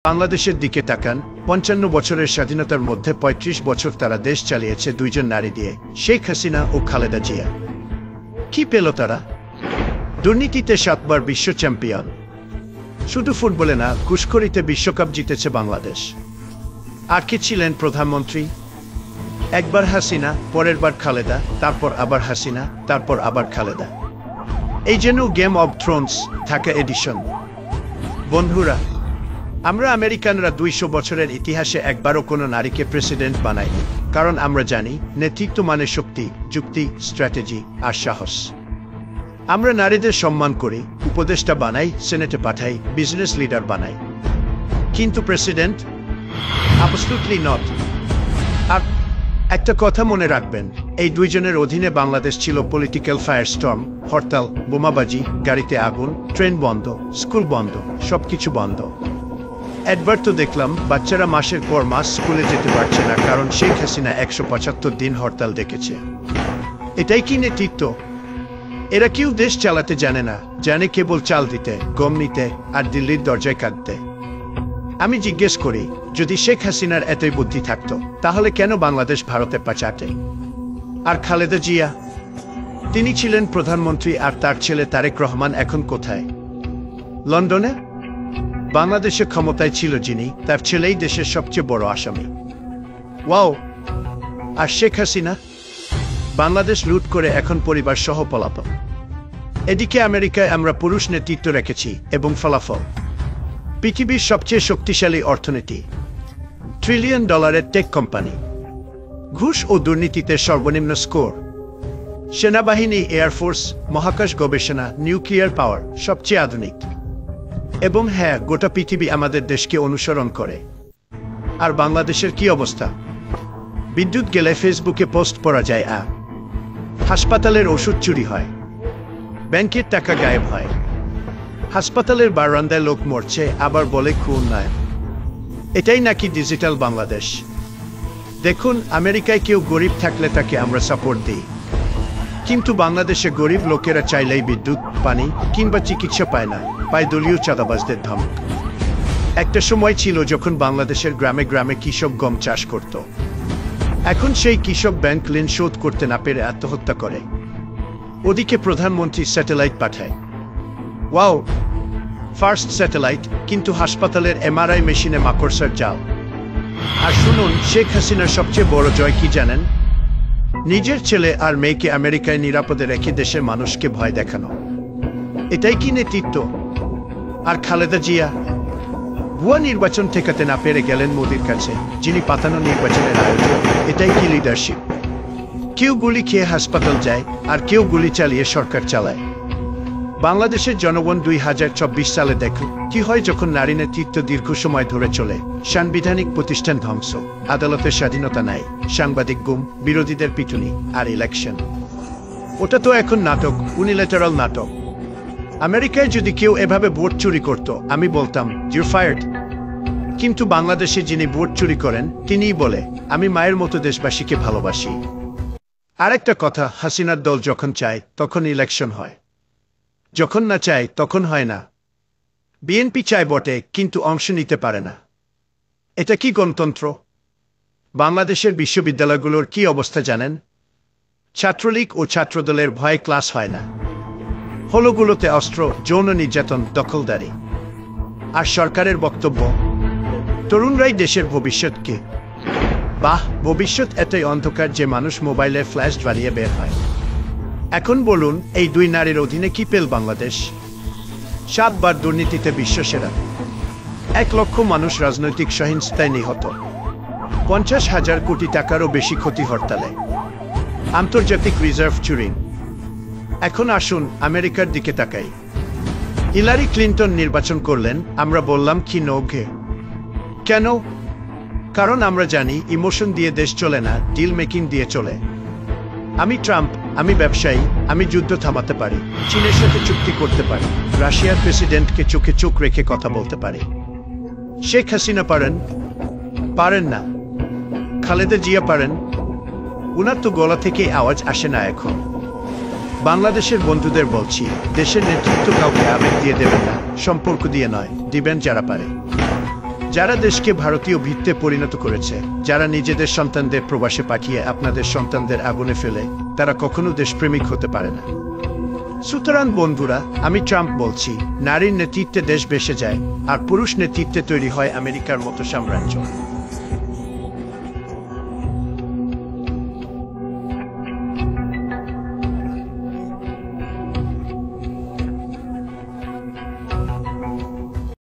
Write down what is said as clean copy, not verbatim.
বাংলাদেশের দিকে তাকান। ৫৫ বছরের স্বাধীনতার মধ্যে ৩৫ বছর তারা দেশ চালিয়েছে দুইজন নারী দিয়ে, শেখ হাসিনা ও খালেদা জিয়া। কি পেল তারা? দুর্নীতিতে ৭ বার বিশ্ব চ্যাম্পিয়ন। শুধু ফুটবলে না, ঘুষখোরিতে বিশ্বকাপ জিতেছে বাংলাদেশ। আর কে ছিলেন প্রধানমন্ত্রী? একবার হাসিনা, পরের বার খালেদা, তারপর আবার হাসিনা, তারপর আবার খালেদা। এই যেন Game of Thrones Dhaka edition. বন্ধুরা, আমরা আমেরিকানরা ২০০ বছরের ইতিহাসে একবারও কোনো নারীকে প্রেসিডেন্ট বানাইনি, কারণ আমরা জানি নেতৃত্ব মানে শক্তি, যুক্তি, স্ট্র্যাটেজি আর সাহস। আমরা নারীদের সম্মান করি, উপদেষ্টা বানাই, সেনেটে পাঠাই, বিজনেস লিডার বানাই, কিন্তু প্রেসিডেন্ট অ্যাবসলিউটলি নট। আর একটা কথা মনে রাখবেন, এই দুইজনের অধীনে বাংলাদেশ ছিল পলিটিক্যাল ফায়ারস্টর্ম, হরতাল, বোমাবাজি, গাড়িতে আগুন, ট্রেন বন্ধ, স্কুল বন্ধ, সবকিছু বন্ধ। একবার তো দেখলাম বাচ্চারা মাসের পর মাস স্কুলে যেতে পারছে না, কারণ শেখ হাসিনা ১৭৫ দিন হরতাল ডেকেছে। এটাই কি নেতৃত্ব? এরা কেউ দেশ চালাতে জানে না, জানে কেবল চাল দিতে, গম নিতে আর দিল্লির দরজায় কাঁদতে। আমি জিজ্ঞেস করি, যদি শেখ হাসিনার এতই বুদ্ধি থাকতো, তাহলে কেন বাংলাদেশ ভারতে পাচাটে? আর খালেদা জিয়া, তিনি ছিলেন প্রধানমন্ত্রী, আর তার ছেলে তারেক রহমান এখন কোথায়? লন্ডনে? বাংলাদেশে ক্ষমতায় ছিল যিনি, তার ছেলেই দেশের সবচেয়ে বড় আসামি। ওয়াও! আর শেখ হাসিনা বাংলাদেশ লুট করে এখন পরিবার সহ পলাতক। এদিকে আমেরিকায় আমরা পুরুষ নেতৃত্ব রেখেছি এবং ফলাফল পৃথিবীর সবচেয়ে শক্তিশালী অর্থনীতি, $1 ট্রিলিয়ন টেক কোম্পানি, ঘুষ ও দুর্নীতিতে সর্বনিম্ন স্কোর, সেনাবাহিনী, এয়ারফোর্স, মহাকাশ গবেষণা, নিউক্লিয়ার পাওয়ার সবচেয়ে আধুনিক। এবং হ্যাঁ, গোটা পৃথিবী আমাদের দেশকে অনুসরণ করে। আর বাংলাদেশের কি অবস্থা? বিদ্যুৎ গেলে ফেসবুকে পোস্ট পড়া যায়, হাসপাতালের ওষুধ চুরি হয়, ব্যাংকের টাকা গায়েব হয়, হাসপাতালের বারান্দায় লোক মরছে, আবার বলে খুন নয়। এটাই নাকি ডিজিটাল বাংলাদেশ? দেখুন, আমেরিকায় কেউ গরিব থাকলে তাকে আমরা সাপোর্ট দিই, কিন্তু বাংলাদেশে গরিব লোকেরা চাইলেই বিদ্যুৎ, পানি কিংবা চিকিৎসা পায় না, পায় দলীয় চাঁদাবাজদের ধমক। একটা সময় ছিল যখন বাংলাদেশের গ্রামে গ্রামে কৃষক গম চাষ করত। এখন সেই কৃষক ব্যাংক ঋণ শোধ করতে না পেরে আত্মহত্যা করে। ওদিকে প্রধানমন্ত্রী স্যাটেলাইট পাঠায়। ওয়াও, ফার্স্ট স্যাটেলাইট, কিন্তু হাসপাতালের এমআরআই মেশিনে মাকড়সার জাল। আর শুনুন, শেখ হাসিনার সবচেয়ে বড় জয় কি জানেন? নিজের ছেলে আর মেয়েকে আমেরিকায় নিরাপদে রেখে দেশের মানুষকে ভয় দেখানো। এটাই কি নেতৃত্ব? আর খালেদা জিয়া ভুয়া নির্বাচন ঠেকাতে না পেরে গেলেন মোদির কাছে, যিনি পাতানো নির্বাচনের আয়োজক। এটাই কি লিডারশিপ? কেউ গুলি খেয়ে হাসপাতাল যায়, আর কেউ গুলি চালিয়ে সরকার চালায়। বাংলাদেশের জনগণ ২০২৪ সালে দেখল কি হয় যখন নারী নেতৃত্ব দীর্ঘ সময় ধরে চলে। সাংবিধানিক প্রতিষ্ঠান ধ্বংস, আদালতের স্বাধীনতা নাই, সাংবাদিক গুম, বিরোধীদের পিটুনি, আর ইলেকশন। ওটা তো এখন নাটক, ইউনিল্যাটারাল নাটক। আমেরিকায় যদি কেউ এভাবে ভোট চুরি করত, আমি বলতাম ইউর ফায়ার্ড। কিন্তু বাংলাদেশে যিনি ভোট চুরি করেন, তিনিই বলে, আমি মায়ের মতো দেশবাসীকে ভালোবাসি। আরেকটা কথা, হাসিনার দল যখন চায় তখন ইলেকশন হয়, যখন না চায় তখন হয় না। বিএনপি চায় বটে, কিন্তু অংশ নিতে পারে না। এটা কি গণতন্ত্র? বাংলাদেশের বিশ্ববিদ্যালয়গুলোর কি অবস্থা জানেন? ছাত্রলীগ ও ছাত্রদলের ভয়ে ক্লাস হয় না। হলগুলোতে অস্ত্র, যৌন নির্যাতন, দখলদারি। আর সরকারের বক্তব্য, তরুণরাই দেশের ভবিষ্যৎকে। বাহ, ভবিষ্যৎ এতই অন্ধকার যে মানুষ মোবাইলে ফ্ল্যাশ জ্বালিয়ে বের হয়। এখন বলুন, এই দুই নারীর অধীনে কি পেল বাংলাদেশ? ৭ বার দুর্নীতিতে বিশ্বসেরা, ১ লক্ষ মানুষ রাজনৈতিক সহিংসতায় নিহত, ৫০,০০০ কোটি টাকারও বেশি ক্ষতি হরতালে, আন্তর্জাতিক রিজার্ভ চুরি। এখন আসুন আমেরিকার দিকে তাকাই। হিলারি ক্লিন্টন নির্বাচন করলেন, আমরা বললাম কি নৌঘে। কেন? কারণ আমরা জানি ইমোশন দিয়ে দেশ চলে না, ডিল মেকিং দিয়ে চলে। আমি ট্রাম্প, আমি ব্যবসায়ী, আমি যুদ্ধ থামাতে পারি, চীনের সাথে চুক্তি করতে পারি, রাশিয়ার প্রেসিডেন্টকে চোখে চোখ রেখে কথা বলতে পারি। শেখ হাসিনা পারেন? পারেন না। খালেদা জিয়া পারেন? উনার তো গলা থেকে আওয়াজ আসে না এখন। বাংলাদেশের বন্ধুদের বলছি, দেশের নেতৃত্ব কাউকে আবেগ দিয়ে দেবেন না, সম্পর্ক দিয়ে নয়, দিবেন যারা পারে। যারা দেশকে ভারতীয় ভিত্তে পরিণত করেছে, যারা নিজেদের সন্তানদের প্রবাসে পাঠিয়ে আপনাদের সন্তানদের আগুনে ফেলে, তারা কখনো দেশপ্রেমিক হতে পারে না। সুতরাং বন্ধুরা, আমি ট্রাম্প বলছি, নারীর নেতৃত্বে দেশ ভেসে যায়, আর পুরুষ নেতৃত্বে তৈরি হয় আমেরিকার মতো সাম্রাজ্য।